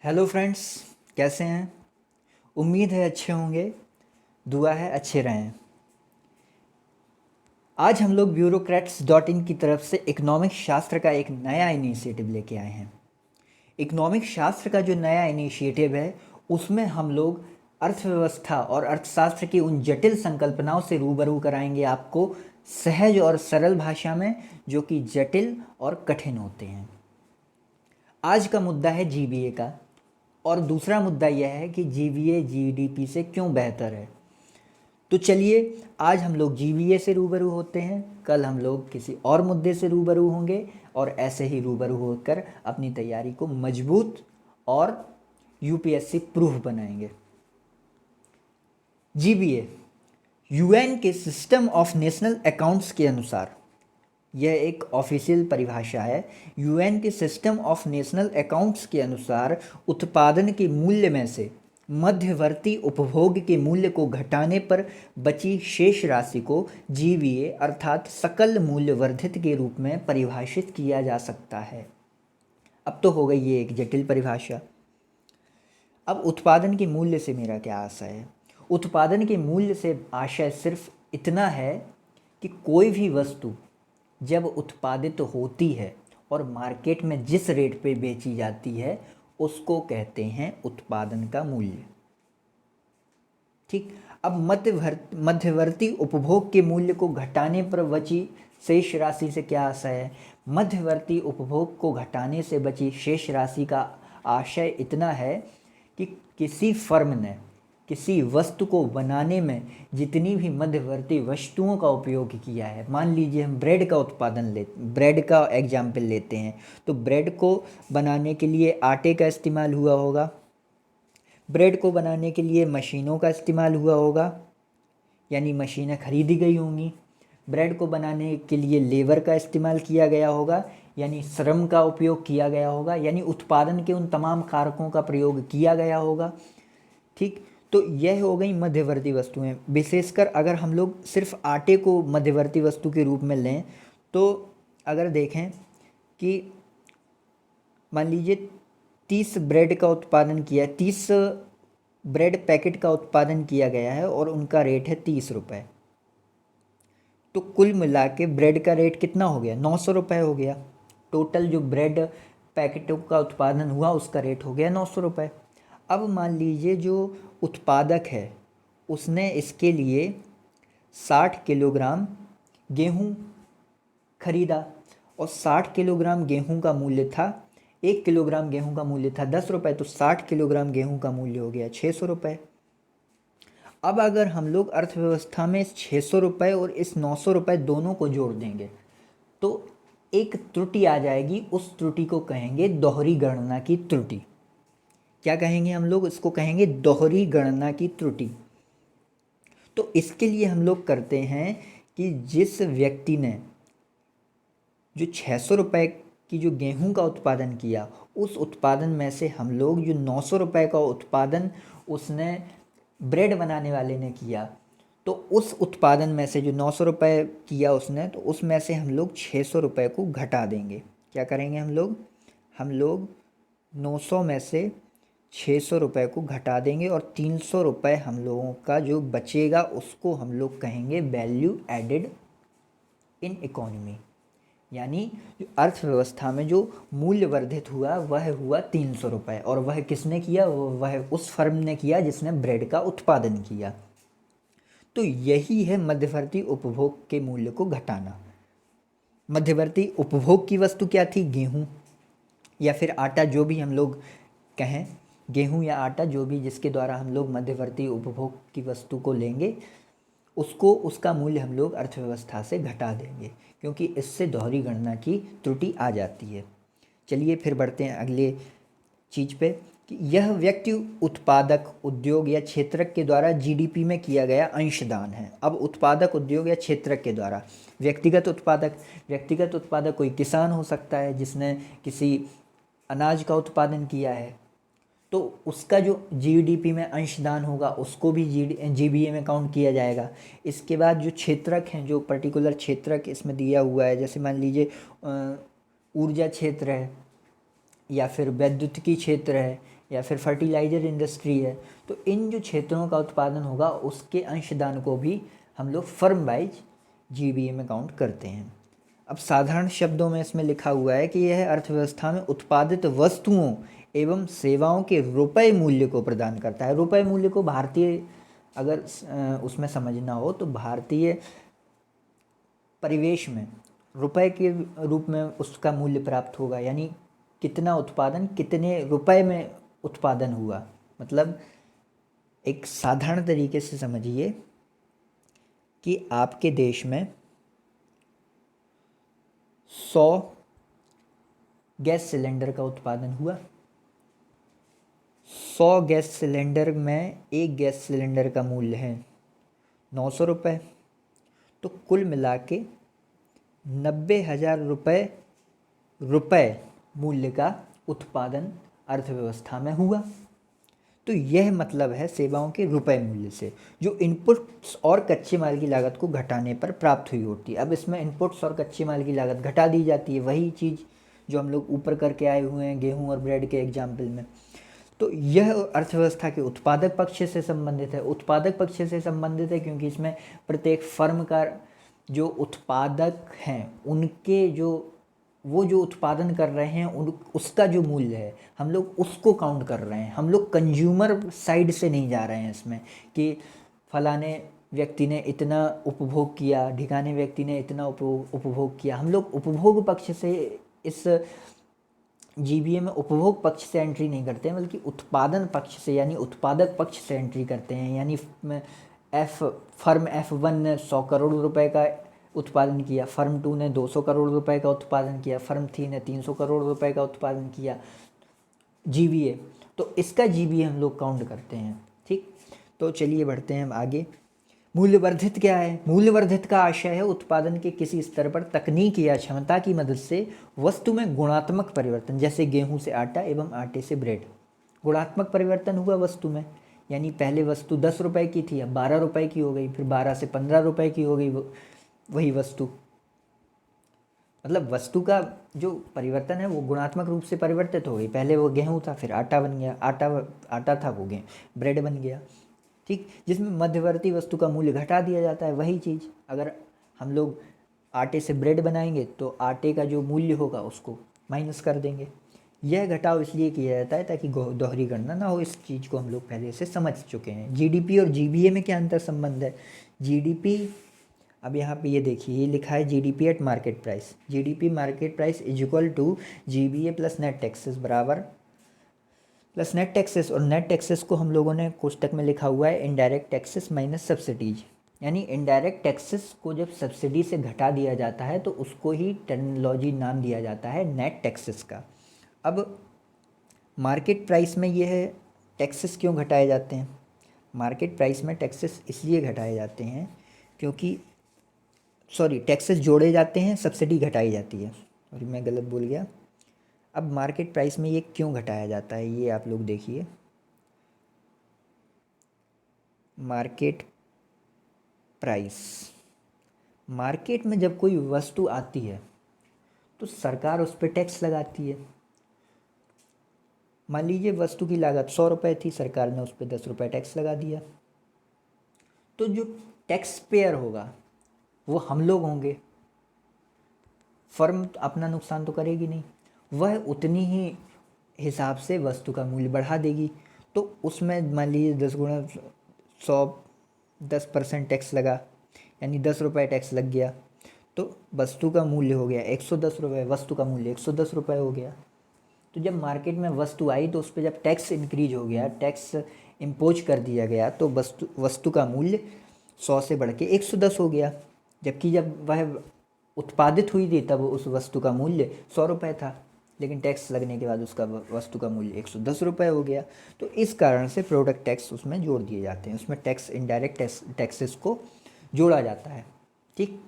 Hello friends, कैसे हैं। उम्मीद है अच्छे होंगे। दुआ है अच्छे रहें। आज हम लोग ब्यूरोक्रेट्स.इन की तरफ से इकोनॉमिक शास्त्र का एक नया इनिशिएटिव लेके आए हैं। इकोनॉमिक शास्त्र का जो नया इनिशिएटिव है उसमें हम लोग अर्थव्यवस्था और अर्थशास्त्र की उन जटिल संकल्पनाओं से रूबरू कराएंगे आपको सहज और सरल भाषा में, जो कि जटिल और कठिन होते हैं। आज का मुद्दा है जीबीए का, और दूसरा मुद्दा यह है कि जीबीए जीडीपी से क्यों बेहतर है। तो चलिए, आज हम लोग जीबीए से रूबरू होते हैं, कल हम लोग किसी और मुद्दे से रूबरू होंगे, और ऐसे ही रूबरू होकर अपनी तैयारी को मजबूत और यूपीएससी प्रूफ बनाएंगे। जीबीए यूएन के सिस्टम ऑफ नेशनल अकाउंट्स के अनुसार, यह एक ऑफिशियल परिभाषा है, यूएन के सिस्टम ऑफ नेशनल अकाउंट्स के अनुसार उत्पादन के मूल्य में से मध्यवर्ती उपभोग के मूल्य को घटाने पर बची शेष राशि को जीवीए अर्थात सकल मूल्य वर्धित के रूप में परिभाषित किया जा सकता है। अब तो हो गई ये एक जटिल परिभाषा। अब उत्पादन के मूल्य से मेरा क्या आशय है। उत्पादन के मूल्य से आशय सिर्फ इतना है कि कोई भी वस्तु जब उत्पादित होती है और मार्केट में जिस रेट पे बेची जाती है उसको कहते हैं उत्पादन का मूल्य। ठीक। अब मध्यवर्ती उपभोग के मूल्य को घटाने पर बची शेष राशि से क्या आशय है। मध्यवर्ती उपभोग को घटाने से बची शेष राशि का आशय इतना है कि किसी फर्म ने किसी वस्तु को बनाने में जितनी भी मध्यवर्ती वस्तुओं का उपयोग किया है, मान लीजिए हम ब्रेड का एग्जाम्पल लेते हैं, तो ब्रेड को बनाने के लिए आटे का इस्तेमाल हुआ होगा, ब्रेड को बनाने के लिए मशीनों का इस्तेमाल हुआ होगा, यानी मशीनें खरीदी गई होंगी। ब्रेड को बनाने के लिए लेबर का इस्तेमाल किया गया होगा, यानी श्रम का उपयोग किया गया होगा, यानी उत्पादन के उन तमाम कारकों का प्रयोग किया गया होगा। ठीक। तो यह हो गई मध्यवर्ती वस्तुएं। विशेषकर अगर हम लोग सिर्फ आटे को मध्यवर्ती वस्तु के रूप में लें, तो अगर देखें कि मान लीजिए 30 ब्रेड का उत्पादन किया, 30 ब्रेड पैकेट का उत्पादन किया गया है और उनका रेट है 30 रुपये, तो कुल मिला के ब्रेड का रेट कितना हो गया, 900 रुपये हो गया। टोटल जो ब्रेड पैकेटों का उत्पादन हुआ उसका रेट हो गया 900 रुपये। अब मान लीजिए जो उत्पादक है उसने इसके लिए 60 किलोग्राम गेहूँ खरीदा, और 60 किलोग्राम गेहूँ का मूल्य था, 1 किलोग्राम गेहूँ का मूल्य था 10 रुपये, तो 60 किलोग्राम गेहूँ का मूल्य हो गया 600 रुपये। अब अगर हम लोग अर्थव्यवस्था में इस 600 रुपये और इस 900 रुपये दोनों को जोड़ देंगे तो एक त्रुटि आ जाएगी। उस त्रुटि को कहेंगे दोहरी गणना की त्रुटि। क्या कहेंगे हम लोग, इसको कहेंगे दोहरी गणना की त्रुटि। तो इसके लिए हम लोग करते हैं कि जिस व्यक्ति ने जो 600 रुपये की जो गेहूं का उत्पादन किया, उस उत्पादन में से हम लोग जो 900 रुपये का उत्पादन उसने ब्रेड बनाने वाले ने किया, तो उस उत्पादन में से जो 900 रुपये किया उसने, तो उसमें से हम लोग 600 रुपये को घटा देंगे। क्या करेंगे हम लोग 900 में से 600 रुपये को घटा देंगे, और 300 रुपये हम लोगों का जो बचेगा उसको हम लोग कहेंगे वैल्यू एडेड इन इकोनॉमी, यानी जो अर्थव्यवस्था में जो मूल्य वर्धित हुआ वह हुआ 300 रुपये, और वह किसने किया, वह उस फर्म ने किया जिसने ब्रेड का उत्पादन किया। तो यही है मध्यवर्ती उपभोग के मूल्य को घटाना। मध्यवर्ती उपभोग की वस्तु क्या थी, गेहूँ या फिर आटा, जो भी हम लोग कहें, गेहूँ या आटा, जो भी जिसके द्वारा हम लोग मध्यवर्ती उपभोग की वस्तु को लेंगे, उसको उसका मूल्य हम लोग अर्थव्यवस्था से घटा देंगे, क्योंकि इससे दोहरी गणना की त्रुटि आ जाती है। चलिए फिर बढ़ते हैं अगले चीज़ पे कि यह व्यक्ति उत्पादक उद्योग या क्षेत्रक के द्वारा जीडीपी में किया गया अंशदान है। अब उत्पादक उद्योग या क्षेत्रक के द्वारा, व्यक्तिगत उत्पादक कोई किसान हो सकता है जिसने किसी अनाज का उत्पादन किया है, तो उसका जो जीडीपी में अंशदान होगा उसको भी जीबीए में काउंट किया जाएगा। इसके बाद जो क्षेत्रक हैं, जो पर्टिकुलर क्षेत्रक इसमें दिया हुआ है, जैसे मान लीजिए ऊर्जा क्षेत्र है, या फिर वैद्युतिकी क्षेत्र है, या फिर फर्टिलाइज़र इंडस्ट्री है, तो इन जो क्षेत्रों का उत्पादन होगा उसके अंशदान को भी हम लोग फर्म वाइज जीबीए में काउंट करते हैं। अब साधारण शब्दों में इसमें लिखा हुआ है कि यह अर्थव्यवस्था में उत्पादित वस्तुओं एवं सेवाओं के रुपए मूल्य को प्रदान करता है। रुपए मूल्य को भारतीय अगर उसमें समझना हो तो भारतीय परिवेश में रुपए के रूप में उसका मूल्य प्राप्त होगा, यानी कितना उत्पादन कितने रुपए में उत्पादन हुआ। मतलब एक साधारण तरीके से समझिए कि आपके देश में 100 गैस सिलेंडर का उत्पादन हुआ। 100 गैस सिलेंडर में एक गैस सिलेंडर का मूल्य है 900 रुपये, तो कुल मिला के 90,000 रुपये मूल्य का उत्पादन अर्थव्यवस्था में हुआ। तो यह मतलब है सेवाओं के रुपए मूल्य से, जो इनपुट्स और कच्चे माल की लागत को घटाने पर प्राप्त हुई होती है। अब इसमें इनपुट्स और कच्चे माल की लागत घटा दी जाती है, वही चीज़ जो हम लोग ऊपर करके आए हुए हैं गेहूं और ब्रेड के एग्जाम्पल में। तो यह अर्थव्यवस्था के उत्पादक पक्ष से संबंधित है। उत्पादक पक्ष से संबंधित है क्योंकि इसमें प्रत्येक फर्म का जो उत्पादक हैं उनके जो उत्पादन कर रहे हैं उसका जो मूल्य है हम लोग उसको काउंट कर रहे हैं। हम लोग कंज्यूमर साइड से नहीं जा रहे हैं इसमें कि फलाने व्यक्ति ने इतना उपभोग किया, ढिकाने व्यक्ति ने इतना उपभोग किया। हम लोग उपभोग पक्ष से इस जीबीए में उपभोग पक्ष से एंट्री नहीं करते हैं, बल्कि उत्पादन पक्ष से यानी उत्पादक पक्ष से एंट्री करते हैं। यानी फर्म F1 ने 100 करोड़ रुपए का उत्पादन किया, फर्म 2 ने 200 करोड़ रुपए का उत्पादन किया, फर्म 3 ने 300 करोड़ रुपए का उत्पादन किया जीबीए, तो इसका जीबीए हम लोग काउंट करते हैं। ठीक, तो चलिए बढ़ते हैं हम आगे। मूल्यवर्धित क्या है? मूल्यवर्धित का आशय है उत्पादन के किसी स्तर पर तकनीक या क्षमता की मदद से वस्तु में गुणात्मक परिवर्तन, जैसे गेहूं से आटा एवं आटे से ब्रेड। गुणात्मक परिवर्तन हुआ वस्तु में, यानी पहले वस्तु 10 रुपए की थी, अब 12 रुपए की हो गई, फिर 12 से 15 रुपए की हो गई वही वस्तु। मतलब वस्तु का जो परिवर्तन है वो गुणात्मक रूप से परिवर्तित हो गई। पहले वो गेहूं था, फिर आटा बन गया, आटा था वो ब्रेड बन गया। ठीक, जिसमें मध्यवर्ती वस्तु का मूल्य घटा दिया जाता है। वही चीज़ अगर हम लोग आटे से ब्रेड बनाएंगे तो आटे का जो मूल्य होगा उसको माइनस कर देंगे। यह घटाव इसलिए किया जाता है ताकि दोहरी गणना ना हो। इस चीज़ को हम लोग पहले से समझ चुके हैं। जीडीपी और जीबीए में क्या अंतर संबंध है? जीडीपी, अब यहाँ पे ये देखिए, ये लिखा है GDP at market price. GDP market price is equal to GVA plus net taxes बराबर प्लस नेट टैक्सेस, और नेट टैक्सेस को हम लोगों ने कोष्टक में लिखा हुआ है इनडायरेक्ट टैक्सेस माइनस सब्सिडीज। यानी इनडायरेक्ट टैक्सेस को जब सब्सिडी से घटा दिया जाता है तो उसको ही टर्मिनोलॉजी नाम दिया जाता है नेट टैक्सेस का। अब मार्केट प्राइस में यह टैक्सेस क्यों घटाए जाते हैं? मार्केट प्राइस में टैक्सेस इसलिए घटाए जाते हैं क्योंकि टैक्सेस जोड़े जाते हैं, सब्सिडी घटाई जाती है। और मैं गलत बोल गया। अब मार्केट प्राइस में ये क्यों घटाया जाता है ये आप लोग देखिए। मार्केट प्राइस, मार्केट में जब कोई वस्तु आती है तो सरकार उस पर टैक्स लगाती है। मान लीजिए वस्तु की लागत 100 रुपये थी, सरकार ने उस पर 10 रुपये टैक्स लगा दिया, तो जो टैक्स पेयर होगा वो हम लोग होंगे। फर्म अपना नुकसान तो करेगी नहीं, वह उतनी ही हिसाब से वस्तु का मूल्य बढ़ा देगी। तो उसमें मान लीजिए 10 गुणा 100 10% टैक्स लगा, यानी 10 रुपये टैक्स लग गया, तो वस्तु का मूल्य हो गया 110 रुपये, वस्तु का मूल्य 110 रुपये हो गया। तो जब मार्केट में वस्तु आई तो उस पर जब टैक्स इंक्रीज हो गया, टैक्स इम्पोज कर दिया गया, तो वस्तु का मूल्य 100 से बढ़ के 110 हो गया। जबकि जब वह उत्पादित हुई थी तब उस वस्तु का मूल्य 100 रुपये था, लेकिन टैक्स लगने के बाद उसका वस्तु का मूल्य 110 रुपये हो गया। तो इस कारण से प्रोडक्ट टैक्स उसमें जोड़ दिए जाते हैं, उसमें टैक्स इनडायरेक्ट टैक्सेस को जोड़ा जाता है। ठीक,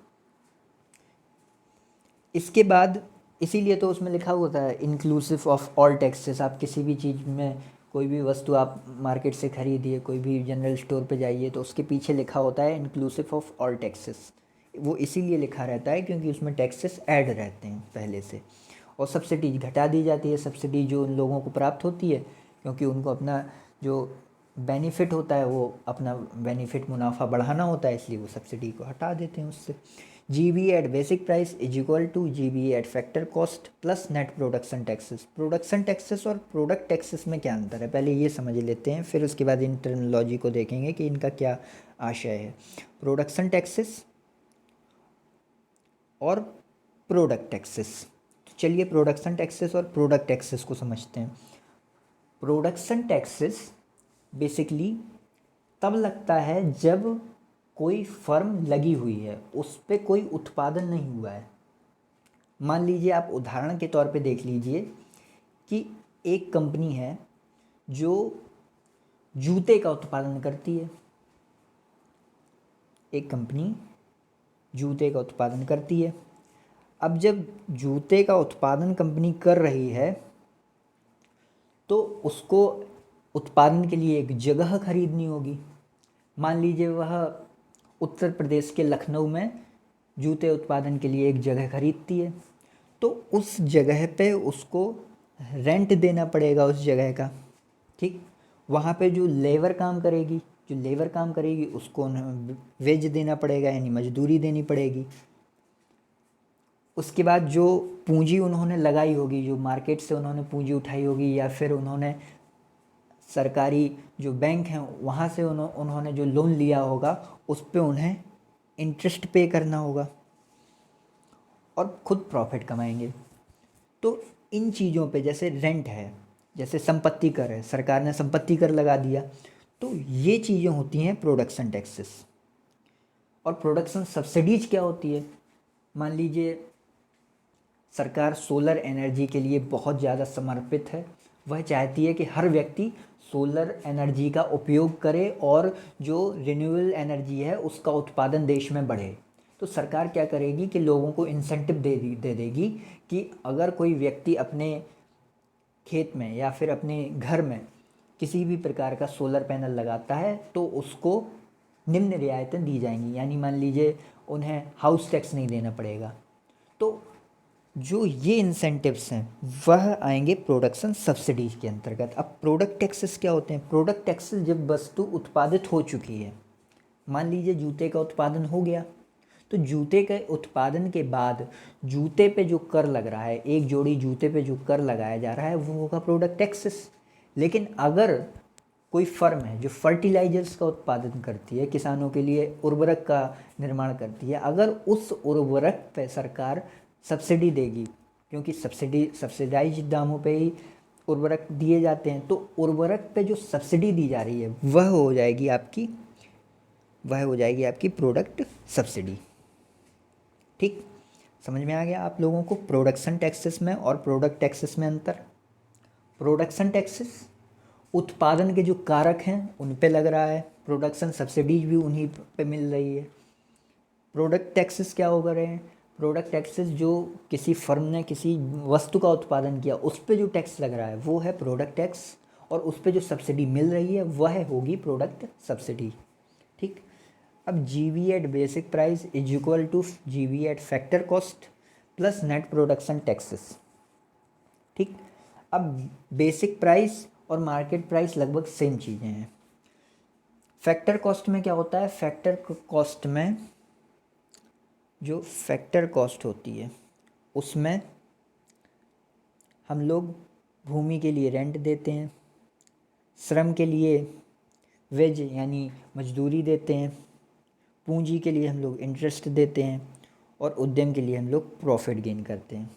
इसके बाद इसीलिए तो उसमें लिखा होता है इंक्लूसिव ऑफ ऑल टैक्सेस। आप किसी भी चीज़ में कोई भी वस्तु आप मार्केट से खरीदिए, कोई भी जनरल स्टोर पे जाइए, तो उसके पीछे लिखा होता है इंक्लूसिव ऑफ ऑल टैक्सेस। वो इसीलिए लिखा रहता है क्योंकि उसमें टैक्सेस ऐड रहते हैं पहले से, और सब्सिडी घटा दी जाती है। सब्सिडी जो उन लोगों को प्राप्त होती है क्योंकि उनको अपना जो बेनिफिट होता है वो अपना बेनिफिट मुनाफा बढ़ाना होता है, इसलिए वो सब्सिडी को हटा देते हैं उससे। GV at basic price is equal to GV at factor cost plus net production taxes. Production taxes और प्रोडक्ट टैक्सेस में क्या अंतर है, पहले ये समझ लेते हैं, फिर उसके बाद इन टर्मिनोलॉजी को देखेंगे कि इनका क्या आशय है। प्रोडक्शन टैक्सेस और प्रोडक्ट टैक्सेस, तो चलिए प्रोडक्शन टैक्सेस और प्रोडक्ट टैक्सेस को समझते हैं। प्रोडक्शन टैक्सेस बेसिकली तब लगता है जब कोई फर्म लगी हुई है, उस पर कोई उत्पादन नहीं हुआ है। मान लीजिए, आप उदाहरण के तौर पे देख लीजिए कि एक कंपनी है जो जूते का उत्पादन करती है। एक कंपनी जूते का उत्पादन करती है। अब जब जूते का उत्पादन कंपनी कर रही है तो उसको उत्पादन के लिए एक जगह खरीदनी होगी। मान लीजिए वह उत्तर प्रदेश के लखनऊ में जूते उत्पादन के लिए एक जगह खरीदती है, तो उस जगह पे उसको रेंट देना पड़ेगा उस जगह का, ठीक। वहाँ पे जो लेबर काम करेगी उसको वेज देना पड़ेगा, यानी मजदूरी देनी पड़ेगी। उसके बाद जो पूंजी उन्होंने लगाई होगी, जो मार्केट से उन्होंने पूंजी उठाई होगी, या फिर उन्होंने सरकारी जो बैंक हैं वहाँ से उन्होंने जो लोन लिया होगा उस पे उन्हें इंटरेस्ट पे करना होगा और खुद प्रॉफिट कमाएंगे। तो इन चीज़ों पे जैसे रेंट है, जैसे संपत्ति कर है, सरकार ने संपत्ति कर लगा दिया, तो ये चीज़ें होती हैं प्रोडक्शन टैक्सेस। और प्रोडक्शन सब्सिडीज क्या होती है, मान लीजिए सरकार सोलर एनर्जी के लिए बहुत ज़्यादा समर्पित है, वह चाहती है कि हर व्यक्ति सोलर एनर्जी का उपयोग करे और जो रिन्यूएबल एनर्जी है उसका उत्पादन देश में बढ़े। तो सरकार क्या करेगी कि लोगों को इंसेंटिव दे देगी कि अगर कोई व्यक्ति अपने खेत में या फिर अपने घर में किसी भी प्रकार का सोलर पैनल लगाता है तो उसको निम्न रियायतें दी जाएंगी, यानी मान लीजिए उन्हें हाउस टैक्स नहीं देना पड़ेगा। तो जो ये इंसेंटिव्स हैं वह आएंगे प्रोडक्शन सब्सिडीज के अंतर्गत। अब प्रोडक्ट टैक्सेस क्या होते हैं, प्रोडक्ट टैक्सेस जब वस्तु उत्पादित हो चुकी है, मान लीजिए जूते का उत्पादन हो गया, तो जूते के उत्पादन के बाद जूते पे जो कर लग रहा है, एक जोड़ी जूते पे जो कर लगाया जा रहा है वो होगा प्रोडक्ट टैक्सेस। लेकिन अगर कोई फर्म है जो फर्टिलाइजर्स का उत्पादन करती है, किसानों के लिए उर्वरक का निर्माण करती है, अगर उस उर्वरक पे सरकार सब्सिडी देगी, क्योंकि सब्सिडाइज दामों पे ही उर्वरक दिए जाते हैं, तो उर्वरक पे जो सब्सिडी दी जा रही है वह हो जाएगी आपकी प्रोडक्ट सब्सिडी, ठीक। समझ में आ गया आप लोगों को प्रोडक्शन टैक्सेस में और प्रोडक्ट टैक्सेस में अंतर। प्रोडक्शन टैक्सेस उत्पादन के जो कारक हैं उन पे लग रहा है, प्रोडक्शन सब्सिडीज भी उन्हीं पे मिल रही है। प्रोडक्ट टैक्सेस क्या हो रहे हैं, प्रोडक्ट टैक्सेस जो किसी फर्म ने किसी वस्तु का उत्पादन किया उस पे जो टैक्स लग रहा है वो है प्रोडक्ट टैक्स, और उस पे जो सब्सिडी मिल रही है वह होगी प्रोडक्ट सब्सिडी, ठीक। अब GV at basic price is equal to GV at factor cost plus net production taxes, ठीक। अब बेसिक प्राइस और मार्केट प्राइस लगभग सेम चीज़ें हैं। फैक्टर कॉस्ट में क्या होता है, फैक्टर कॉस्ट में जो फैक्टर कॉस्ट होती है उसमें हम लोग भूमि के लिए रेंट देते हैं, श्रम के लिए वेज यानी मजदूरी देते हैं, पूंजी के लिए हम लोग इंटरेस्ट देते हैं, और उद्यम के लिए हम लोग प्रॉफिट गेन करते हैं।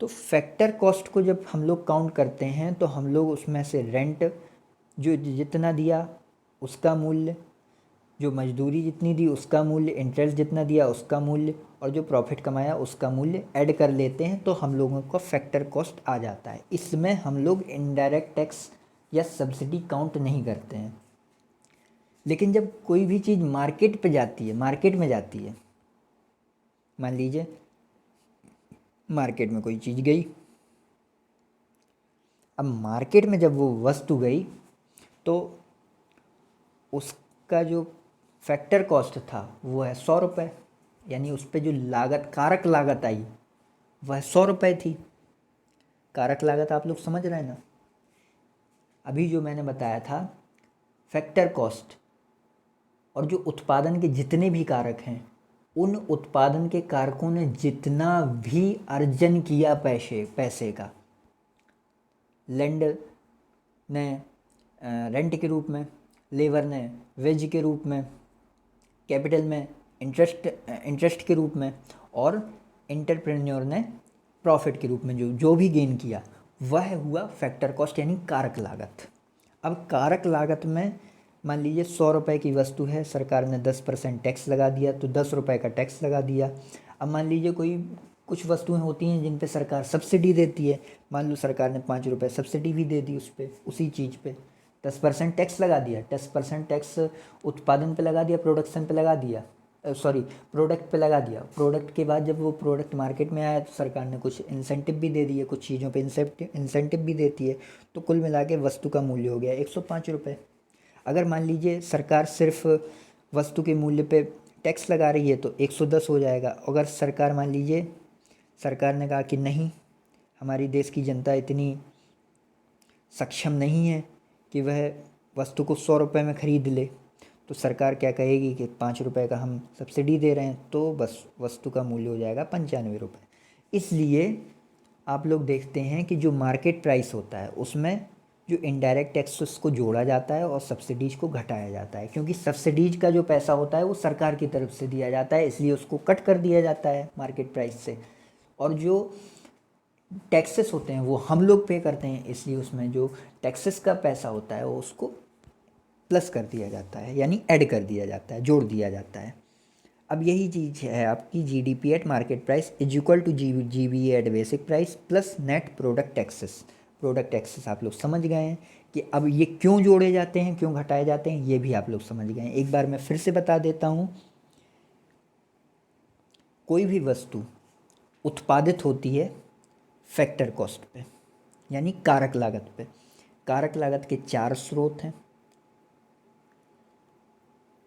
तो फैक्टर कॉस्ट को जब हम लोग काउंट करते हैं तो हम लोग उसमें से रेंट जो जितना दिया उसका मूल्य, जो मजदूरी जितनी दी उसका मूल्य, इंटरेस्ट जितना दिया उसका मूल्य, और जो प्रॉफिट कमाया उसका मूल्य ऐड कर लेते हैं, तो हम लोगों का फैक्टर कॉस्ट आ जाता है। इसमें हम लोग इनडायरेक्ट टैक्स या सब्सिडी काउंट नहीं करते हैं। लेकिन जब कोई भी चीज़ मार्केट में जाती है, मान लीजिए मार्केट में कोई चीज़ गई, अब मार्केट में जब वो वस्तु गई तो उसका जो फैक्टर कॉस्ट था वो है 100 रुपये, यानी उस पर जो कारक लागत आई वह 100 रुपये थी। कारक लागत आप लोग समझ रहे हैं ना, अभी जो मैंने बताया था फैक्टर कॉस्ट, और जो उत्पादन के जितने भी कारक हैं उन उत्पादन के कारकों ने जितना भी अर्जन किया पैसे का, लैंड ने रेंट के रूप में, लेबर ने वेज के रूप में, कैपिटल में इंटरेस्ट के रूप में, और एंटरप्रेन्योर ने प्रॉफिट के रूप में जो भी गेन किया, वह हुआ फैक्टर कॉस्ट यानी कारक लागत। अब कारक लागत में मान लीजिए 100 रुपये की वस्तु है, सरकार ने 10% टैक्स लगा दिया तो 10 रुपये का टैक्स लगा दिया। अब मान लीजिए कोई कुछ वस्तुएं होती हैं जिन पे सरकार सब्सिडी देती है, मान लो सरकार ने 5 रुपये सब्सिडी भी दे दी उस पर, उसी चीज़ पे 10% टैक्स लगा दिया। 10% टैक्स उत्पादन पे लगा दिया, प्रोडक्शन पे लगा दिया, प्रोडक्ट पे लगा दिया। प्रोडक्ट के बाद जब वो प्रोडक्ट मार्केट में आया तो सरकार ने कुछ इंसेंटिव भी दे दिए, कुछ चीज़ों पे इंसेंटिव भी देती है, तो कुल मिला के वस्तु का मूल्य हो गया 105 रुपये। अगर मान लीजिए सरकार सिर्फ वस्तु के मूल्य पे टैक्स लगा रही है तो 110 हो जाएगा। अगर सरकार मान लीजिए सरकार ने कहा कि नहीं, हमारी देश की जनता इतनी सक्षम नहीं है कि वह वस्तु को 100 रुपये में ख़रीद ले, तो सरकार क्या कहेगी कि 5 रुपये का हम सब्सिडी दे रहे हैं, तो बस वस्तु का मूल्य हो जाएगा 95 रुपये। इसलिए आप लोग देखते हैं कि जो मार्केट प्राइस होता है उसमें जो इनडायरेक्ट टैक्सेस को जोड़ा जाता है और सब्सिडीज़ को घटाया जाता है, क्योंकि सब्सिडीज़ का जो पैसा होता है वो सरकार की तरफ से दिया जाता है, इसलिए उसको कट कर दिया जाता है मार्केट प्राइस से। और जो टैक्सेस होते हैं वो हम लोग पे करते हैं, इसलिए उसमें जो टैक्सेस का पैसा होता है वो उसको प्लस कर दिया जाता है, यानी ऐड कर दिया जाता है, जोड़ दिया जाता है। अब यही चीज़ है आपकी GDP at market price is equal to GVA at basic price plus net product taxes. Product taxes आप लोग समझ गए हैं कि अब ये क्यों जोड़े जाते हैं, क्यों घटाए जाते हैं, ये भी आप लोग समझ गए हैं। एक बार मैं फिर से बता देता हूँ, कोई भी वस्तु उत्पादित होती है फैक्टर कॉस्ट पे, यानी कारक लागत पे। कारक लागत के 4 स्रोत हैं।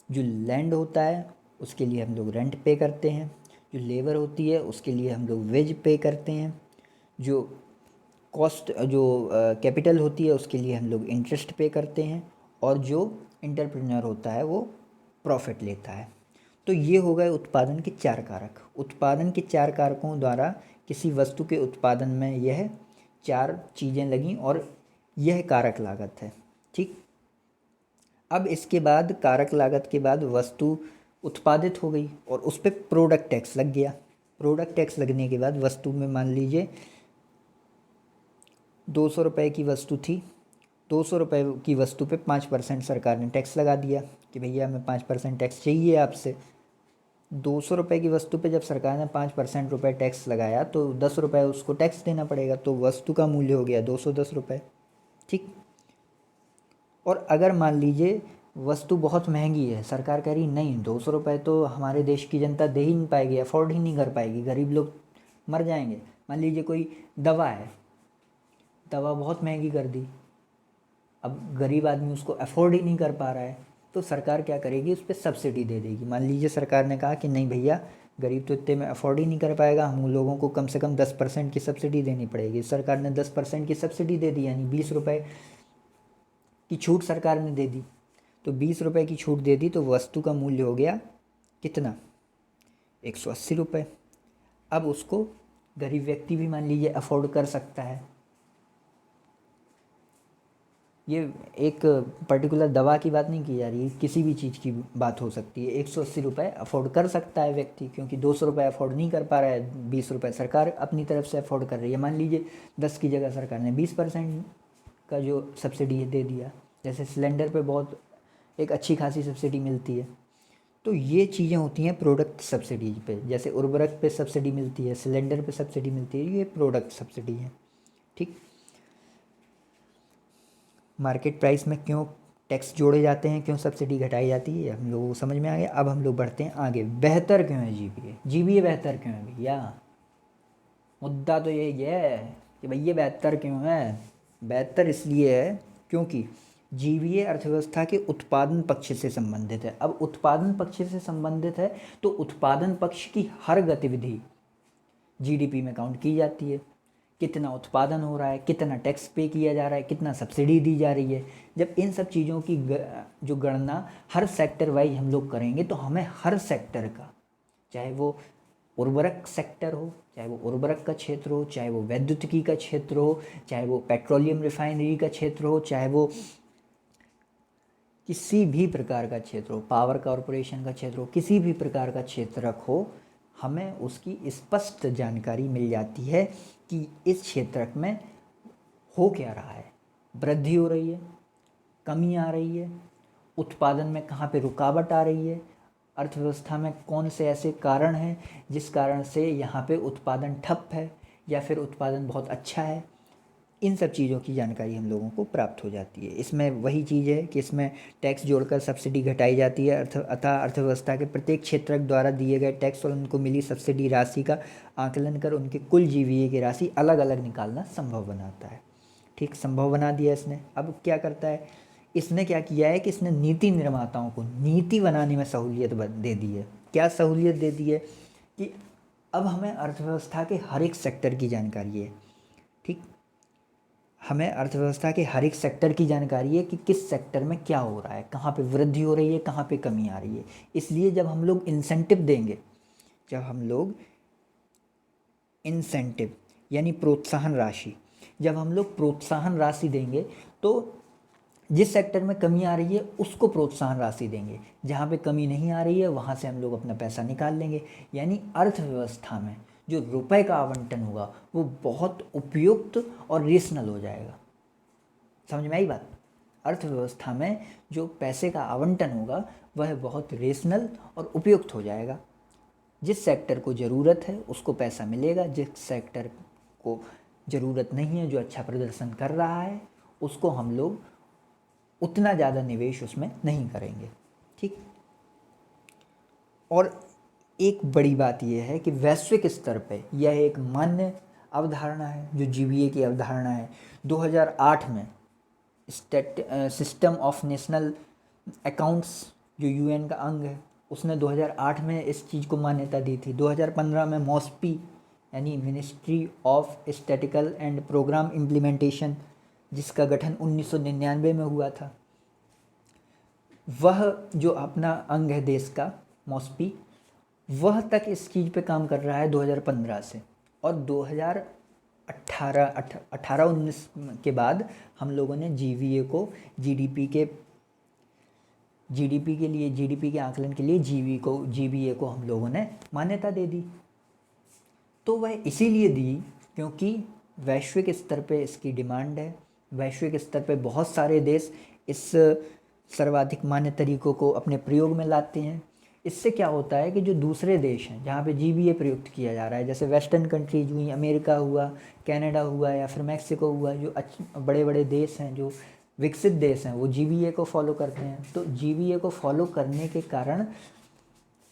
जो लैंड होता है उसके लिए हम लोग रेंट पे करते हैं, जो लेबर होती है उसके लिए हम लोग वेज पे करते हैं, जो कॉस्ट जो कैपिटल होती है उसके लिए हम लोग इंटरेस्ट पे करते हैं, और जो एंटरप्रेन्योर होता है वो प्रॉफिट लेता है। तो ये हो गए उत्पादन के 4 कारक। उत्पादन के 4 कारकों द्वारा किसी वस्तु के उत्पादन में यह 4 चीज़ें लगीं और यह कारक लागत है। ठीक, अब इसके बाद कारक लागत के बाद वस्तु उत्पादित हो गई और उस पर प्रोडक्ट टैक्स लग गया। प्रोडक्ट टैक्स लगने के बाद वस्तु में मान लीजिए 200 रुपये की वस्तु थी, 200 रुपये की वस्तु पे 5% सरकार ने टैक्स लगा दिया कि भैया हमें 5% टैक्स चाहिए आपसे। 200 रुपये की वस्तु पे जब सरकार ने 5% रुपये टैक्स लगाया तो 10 रुपये उसको टैक्स देना पड़ेगा, तो वस्तु का मूल्य हो गया 210 रुपये। ठीक, और अगर मान लीजिए वस्तु बहुत महंगी है, सरकार कह रही नहीं 200 रुपये तो हमारे देश की जनता दे ही नहीं पाएगी, अफोर्ड ही नहीं कर पाएगी, गरीब लोग मर जाएंगे। मान लीजिए कोई दवा है, दवा बहुत महंगी कर दी, अब गरीब आदमी उसको अफोर्ड ही नहीं कर पा रहा है, तो सरकार क्या करेगी, उस पर सब्सिडी दे देगी। मान लीजिए सरकार ने कहा कि नहीं भैया गरीब तो इतने में अफोर्ड ही नहीं कर पाएगा, हम लोगों को कम से कम 10% की सब्सिडी देनी पड़ेगी। सरकार ने 10% की सब्सिडी दे दी, यानी 20 रुपये की छूट सरकार ने दे दी। तो 20 रुपये की छूट दे दी तो वस्तु का मूल्य हो गया कितना, 180 रुपये। अब उसको गरीब व्यक्ति भी मान लीजिए अफोर्ड कर सकता है। ये एक पर्टिकुलर दवा की बात नहीं की जा रही, किसी भी चीज़ की बात हो सकती है। 180 रुपये अफोर्ड कर सकता है व्यक्ति, क्योंकि 200 रुपये अफोर्ड नहीं कर पा रहा है, 20 रुपये सरकार अपनी तरफ से अफोर्ड कर रही है। मान लीजिए 10 की जगह सरकार ने 20% का जो सब्सिडी दे दिया, जैसे सिलेंडर पे बहुत एक अच्छी खासी सब्सिडी मिलती है। तो ये चीज़ें होती हैं प्रोडक्ट सब्सिडीज पे, जैसे उर्वरक पे सब्सिडी मिलती है, सिलेंडर पे सब्सिडी मिलती है, ये प्रोडक्ट सब्सिडी है। ठीक, मार्केट प्राइस में क्यों टैक्स जोड़े जाते हैं, क्यों सब्सिडी घटाई जाती है, हम लोगों को समझ में आ गया। अब हम लोग बढ़ते हैं आगे। बेहतर क्यों है जीबीए, जीबीए बेहतर क्यों है भैया, मुद्दा तो यही है कि भैया बेहतर क्यों है। बेहतर इसलिए है क्योंकि जीबीए अर्थव्यवस्था के उत्पादन पक्ष से संबंधित है। अब उत्पादन पक्ष से संबंधित है तो उत्पादन पक्ष की हर गतिविधि जीडीपी में काउंट की जाती है। कितना उत्पादन हो रहा है, कितना टैक्स पे किया जा रहा है, कितना सब्सिडी दी जा रही है। जब इन सब चीज़ों की जो गणना हर सेक्टर वाइज हम लोग करेंगे तो हमें हर सेक्टर का, चाहे वो उर्वरक सेक्टर हो, चाहे वो उर्वरक का क्षेत्र हो, चाहे वो वैद्युतिकी का क्षेत्र हो, चाहे वो पेट्रोलियम रिफाइनरी का क्षेत्र हो, चाहे वो किसी भी प्रकार का क्षेत्र हो, पावर कॉरपोरेशन का क्षेत्र हो, किसी भी प्रकार का क्षेत्र हो, हमें उसकी स्पष्ट जानकारी मिल जाती है कि इस क्षेत्र में हो क्या रहा है, वृद्धि हो रही है, कमी आ रही है, उत्पादन में कहाँ पे रुकावट आ रही है, अर्थव्यवस्था में कौन से ऐसे कारण हैं जिस कारण से यहाँ पे उत्पादन ठप है या फिर उत्पादन बहुत अच्छा है। इन सब चीज़ों की जानकारी हम लोगों को प्राप्त हो जाती है। इसमें वही चीज़ है कि इसमें टैक्स जोड़कर सब्सिडी घटाई जाती है, अतः अर्थव्यवस्था के प्रत्येक क्षेत्र द्वारा दिए गए टैक्स और उनको मिली सब्सिडी राशि का आकलन कर उनके कुल जीवीए की राशि अलग अलग निकालना संभव बनाता है। ठीक, संभव बना दिया इसने। अब क्या करता है, इसने क्या किया है कि इसने नीति निर्माताओं को नीति बनाने में सहूलियत दे दी है। क्या सहूलियत दे दी है कि अब हमें अर्थव्यवस्था के हर एक सेक्टर की जानकारी है। ठीक, हमें अर्थव्यवस्था के हर एक सेक्टर की जानकारी है कि किस सेक्टर में क्या हो रहा है, कहाँ पे वृद्धि हो रही है, कहाँ पे कमी आ रही है। इसलिए जब हम लोग इंसेंटिव देंगे, जब हम लोग इंसेंटिव यानी प्रोत्साहन राशि, जब हम लोग प्रोत्साहन राशि देंगे तो जिस सेक्टर में कमी आ रही है उसको प्रोत्साहन राशि देंगे, जहाँ पे कमी नहीं आ रही है वहाँ से हम लोग अपना पैसा निकाल लेंगे। यानी अर्थव्यवस्था में जो रुपए का आवंटन होगा वो बहुत उपयुक्त और रेशनल हो जाएगा। समझ में आई बात? अर्थव्यवस्था में जो पैसे का आवंटन होगा वह बहुत रेशनल और उपयुक्त हो जाएगा। जिस सेक्टर को ज़रूरत है उसको पैसा मिलेगा, जिस सेक्टर को ज़रूरत नहीं है, जो अच्छा प्रदर्शन कर रहा है, उसको हम लोग उतना ज़्यादा निवेश उसमें नहीं करेंगे। ठीक, और एक बड़ी बात यह है कि वैश्विक स्तर पे यह एक मान्य अवधारणा है, जो जीवीए की अवधारणा है। 2008 में सिस्टम ऑफ नेशनल अकाउंट्स जो यूएन का अंग है, उसने 2008 में इस चीज़ को मान्यता दी थी। 2015 में मॉस्पी यानी ministry of statistical and programme implementation, जिसका गठन 1999 में हुआ था, वह जो अपना अंग है देश का मॉस्पी, वह तक इस चीज़ पे काम कर रहा है 2015 से। और 2018-19 के बाद हम लोगों ने जीवीए को जीडीपी के लिए, जीडीपी के आकलन के लिए जीवीए को हम लोगों ने मान्यता दे दी। तो वह इसीलिए दी क्योंकि वैश्विक स्तर पे इसकी डिमांड है। वैश्विक स्तर पे बहुत सारे देश इस सर्वाधिक मान्य तरीकों को अपने प्रयोग में लाते हैं। इससे क्या होता है कि जो दूसरे देश हैं जहाँ पे जीवीए प्रयुक्त किया जा रहा है, जैसे वेस्टर्न कंट्रीज हुई, अमेरिका हुआ, कनाडा हुआ या फिर मैक्सिको हुआ, जो बड़े बड़े देश हैं, जो विकसित देश हैं, वो जीवीए को फॉलो करते हैं। तो जीवीए को फॉलो करने के कारण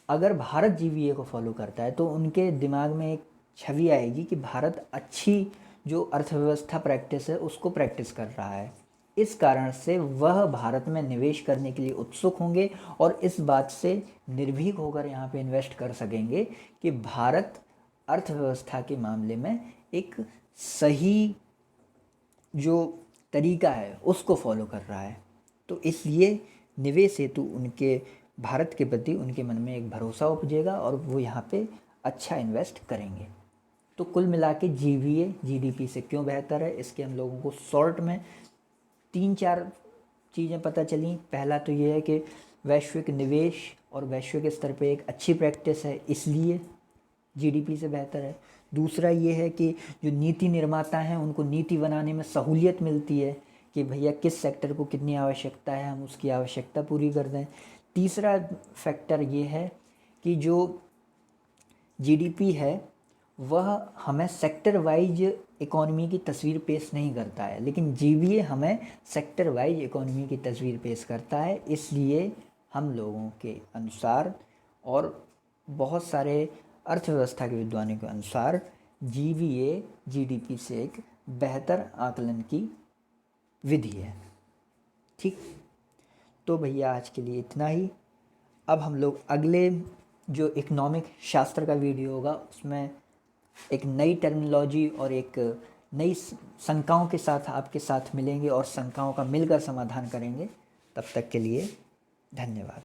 अगर भारत जीवीए को फॉलो करता है तो उनके दिमाग में एक छवि आएगी कि भारत अच्छी जो अर्थव्यवस्था प्रैक्टिस है उसको प्रैक्टिस कर रहा है। इस कारण से वह भारत में निवेश करने के लिए उत्सुक होंगे और इस बात से निर्भीक होकर यहाँ पे इन्वेस्ट कर सकेंगे कि भारत अर्थव्यवस्था के मामले में एक सही जो तरीका है उसको फॉलो कर रहा है। तो इसलिए निवेश हेतु उनके भारत के प्रति उनके मन में एक भरोसा उपजेगा और वो यहाँ पे अच्छा इन्वेस्ट करेंगे। तो कुल मिला के जीवीए जीडीपी से क्यों बेहतर है, इसके हम लोगों को शॉर्ट में 3-4 चीज़ें पता चली। पहला तो ये है कि वैश्विक निवेश और वैश्विक स्तर पे एक अच्छी प्रैक्टिस है, इसलिए जीडीपी से बेहतर है। दूसरा ये है कि जो नीति निर्माता हैं उनको नीति बनाने में सहूलियत मिलती है कि भैया किस सेक्टर को कितनी आवश्यकता है, हम उसकी आवश्यकता पूरी कर दें। तीसरा फैक्टर ये है कि जो जीडीपी है वह हमें सेक्टर वाइज इकोनॉमी की तस्वीर पेश नहीं करता है, लेकिन जीवीए हमें सेक्टर वाइज इकोनॉमी की तस्वीर पेश करता है। इसलिए हम लोगों के अनुसार और बहुत सारे अर्थव्यवस्था के विद्वानों के अनुसार जीवीए जीडीपी से एक बेहतर आकलन की विधि है। ठीक, तो भैया आज के लिए इतना ही। अब हम लोग अगले जो इकोनॉमिक शास्त्र का वीडियो होगा उसमें एक नई टर्मिनोलॉजी और एक नई शंकाओं के साथ आपके साथ मिलेंगे और शंकाओं का मिलकर समाधान करेंगे। तब तक के लिए धन्यवाद।